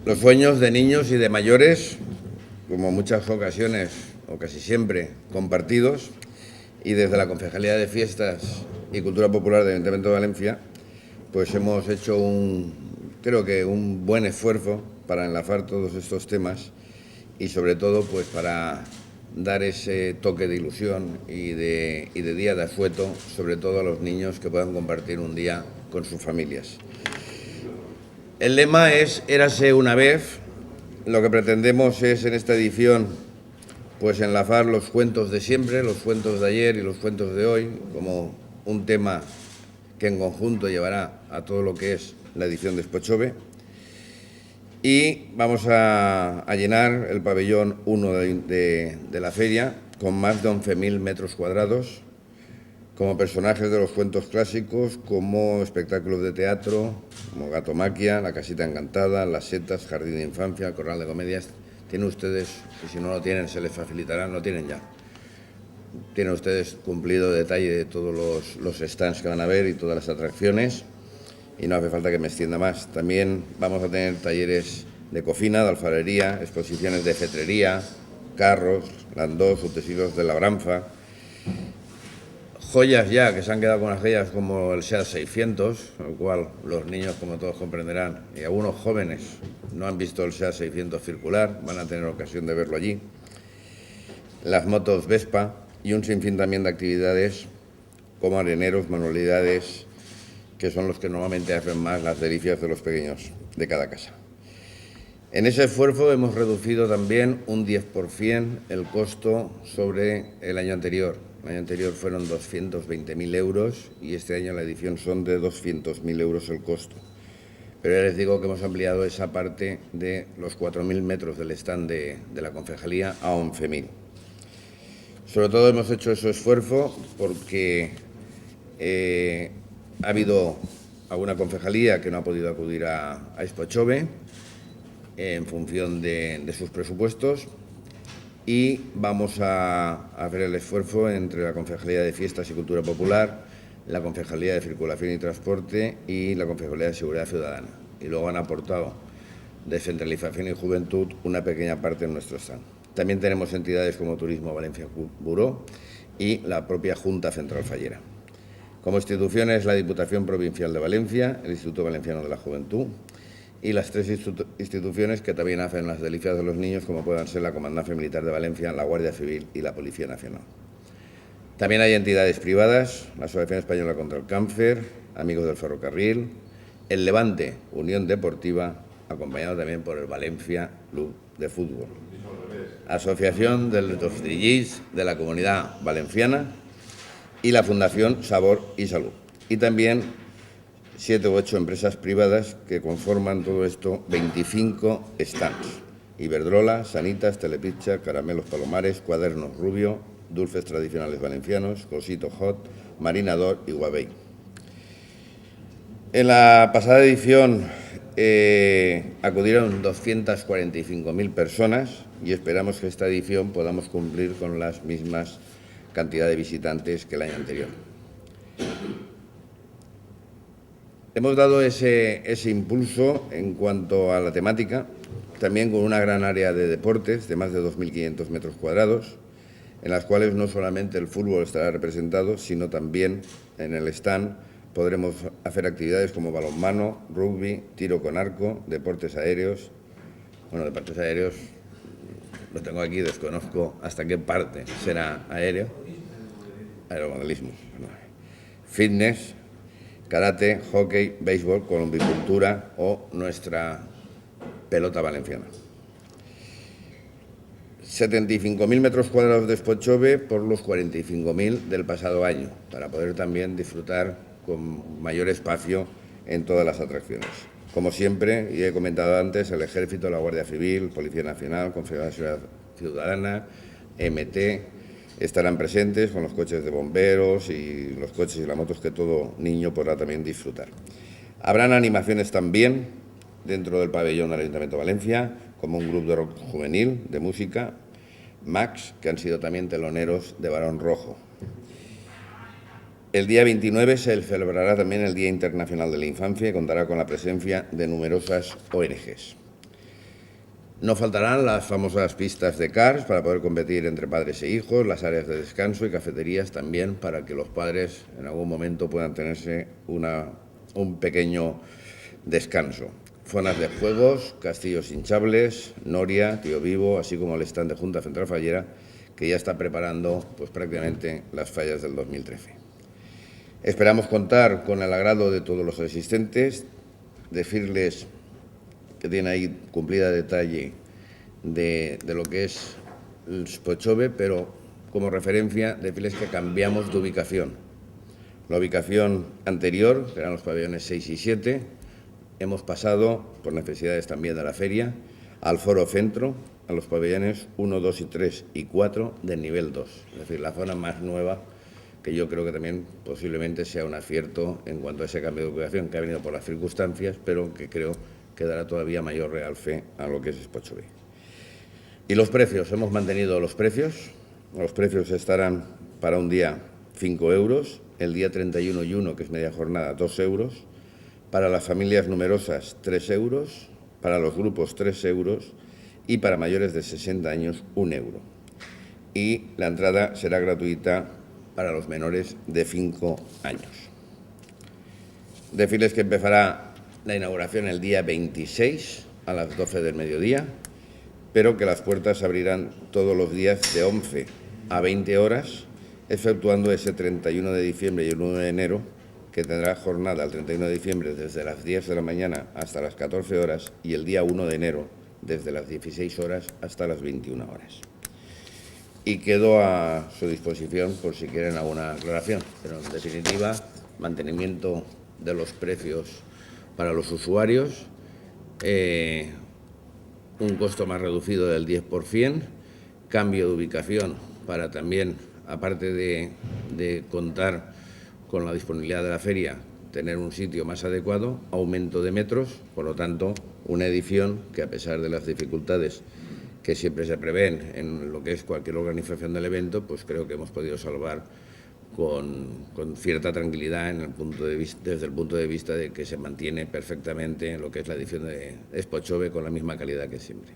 Los sueños de niños y de mayores, como muchas ocasiones, o casi siempre, compartidos, y desde la Concejalía de Fiestas y Cultura Popular del Ayuntamiento de Valencia, pues hemos hecho creo que un buen esfuerzo para enlazar todos estos temas y sobre todo pues para dar ese toque de ilusión y de día de asueto, sobre todo a los niños que puedan compartir un día con sus familias. El lema es Érase una vez. Lo que pretendemos es en esta edición pues enlazar los cuentos de siempre, los cuentos de ayer y los cuentos de hoy, como un tema que en conjunto llevará a todo lo que es la edición de Expochove. Y vamos a llenar el pabellón 1 de la feria con más de 11.000 metros cuadrados, como personajes de los cuentos clásicos, como espectáculos de teatro, como Gatomaquia, La Casita Encantada, Las Setas, Jardín de Infancia, el Corral de Comedias. Tienen ustedes, y si no lo tienen se les facilitará, no tienen ya. Tienen ustedes cumplido detalle de todos los stands que van a ver y todas las atracciones, y no hace falta que me extienda más. También vamos a tener talleres de cocina, de alfarería, exposiciones de cetrería, carros, landós, utensilios de labranza, joyas ya, que se han quedado con las joyas como el SEAT 600, el cual los niños, como todos comprenderán, y algunos jóvenes no han visto el SEAT 600 circular, van a tener ocasión de verlo allí. Las motos Vespa y un sinfín también de actividades como areneros, manualidades, que son los que normalmente hacen más las delicias de los pequeños de cada casa. En ese esfuerzo hemos reducido también un 10% el costo sobre el año anterior. El año anterior fueron 220.000 euros y este año la edición son de 200.000 euros el costo. Pero ya les digo que hemos ampliado esa parte de los 4.000 metros del stand de la concejalía a 11.000. Sobre todo hemos hecho ese esfuerzo porque ha habido alguna concejalía que no ha podido acudir a Expochove en función de sus presupuestos, y vamos a hacer el esfuerzo entre la Concejalía de Fiestas y Cultura Popular, la Concejalía de Circulación y Transporte y la Concejalía de Seguridad Ciudadana. Y luego han aportado Descentralización y Juventud una pequeña parte en nuestro stand. También tenemos entidades como Turismo Valencia Buró y la propia Junta Central Fallera. Como instituciones, la Diputación Provincial de Valencia, el Instituto Valenciano de la Juventud y las tres instituciones que también hacen las delicias de los niños, como puedan ser la Comandancia Militar de Valencia, la Guardia Civil y la Policía Nacional. También hay entidades privadas, la Asociación Española contra el Cáncer, Amigos del Ferrocarril, el Levante Unión Deportiva, acompañado también por el Valencia Club de Fútbol, Asociación de los DJs de la Comunidad Valenciana y la Fundación Sabor y Salud. Y también 7 u 8 empresas privadas que conforman todo esto, 25 stands. Iberdrola, Sanitas, Telepizza, Caramelos Palomares, Cuadernos Rubio, Dulces Tradicionales Valencianos, Cosito Hot, Marinador y Huawei. En la pasada edición acudieron 245.000 personas y esperamos que esta edición podamos cumplir con las mismas cantidad de visitantes que el año anterior. Hemos dado ese impulso en cuanto a la temática, también con una gran área de deportes de más de 2.500 metros cuadrados, en las cuales no solamente el fútbol estará representado, sino también en el stand podremos hacer actividades como balonmano, rugby, tiro con arco, deportes aéreos. Bueno, deportes aéreos lo tengo aquí, desconozco hasta qué parte será aéreo. Aeromodelismo. Fitness, karate, hockey, béisbol, colombicultura o nuestra pelota valenciana. 75.000 metros cuadrados de Expochove por los 45.000 del pasado año, para poder también disfrutar con mayor espacio en todas las atracciones. Como siempre, y he comentado antes, el Ejército, la Guardia Civil, Policía Nacional, Confederación Ciudadana, MT, estarán presentes con los coches de bomberos y los coches y las motos que todo niño podrá también disfrutar. Habrán animaciones también dentro del pabellón del Ayuntamiento de Valencia, como un grupo de rock juvenil, de música, Max, que han sido también teloneros de Barón Rojo. El día 29 se celebrará también el Día Internacional de la Infancia y contará con la presencia de numerosas ONGs. No faltarán las famosas pistas de cars para poder competir entre padres e hijos, las áreas de descanso y cafeterías también para que los padres en algún momento puedan tenerse un pequeño descanso. Zonas de juegos, castillos hinchables, Noria, Tío Vivo, así como el stand de Junta Central Fallera, que ya está preparando pues, prácticamente las fallas del 2013. Esperamos contar con el agrado de todos los asistentes, decirles que tiene ahí cumplida detalle de lo que es el Spochove, pero como referencia decirles que cambiamos de ubicación. La ubicación anterior, que eran los pabellones 6 y 7, hemos pasado, por necesidades también de la feria, al Foro Centro, a los pabellones 1, 2 y 3 y 4 del nivel 2, es decir, la zona más nueva, que yo creo que también posiblemente sea un acierto en cuanto a ese cambio de ubicación, que ha venido por las circunstancias, pero que creo que dará todavía mayor realce a lo que es Spochove. Y los precios, hemos mantenido los precios estarán para un día 5 euros, el día 31 y 1, que es media jornada, 2 euros, para las familias numerosas 3 euros, para los grupos 3 euros y para mayores de 60 años 1 euro. Y la entrada será gratuita para los menores de 5 años. Decirles que empezará la inauguración el día 26 a las 12 del mediodía, pero que las puertas se abrirán todos los días de 11 a 20 horas, exceptuando ese 31 de diciembre y el 1 de enero, que tendrá jornada el 31 de diciembre desde las 10 de la mañana hasta las 14 horas y el día 1 de enero desde las 16 horas hasta las 21 horas. Y quedo a su disposición por si quieren alguna aclaración, pero en definitiva, mantenimiento de los precios para los usuarios, un costo más reducido del 10%, cambio de ubicación para también, aparte de contar con la disponibilidad de la feria, tener un sitio más adecuado, aumento de metros, por lo tanto, una edición que a pesar de las dificultades que siempre se prevén en lo que es cualquier organización del evento, pues creo que hemos podido salvar con cierta tranquilidad desde el punto de vista de que se mantiene perfectamente lo que es la edición de Spochove con la misma calidad que siempre.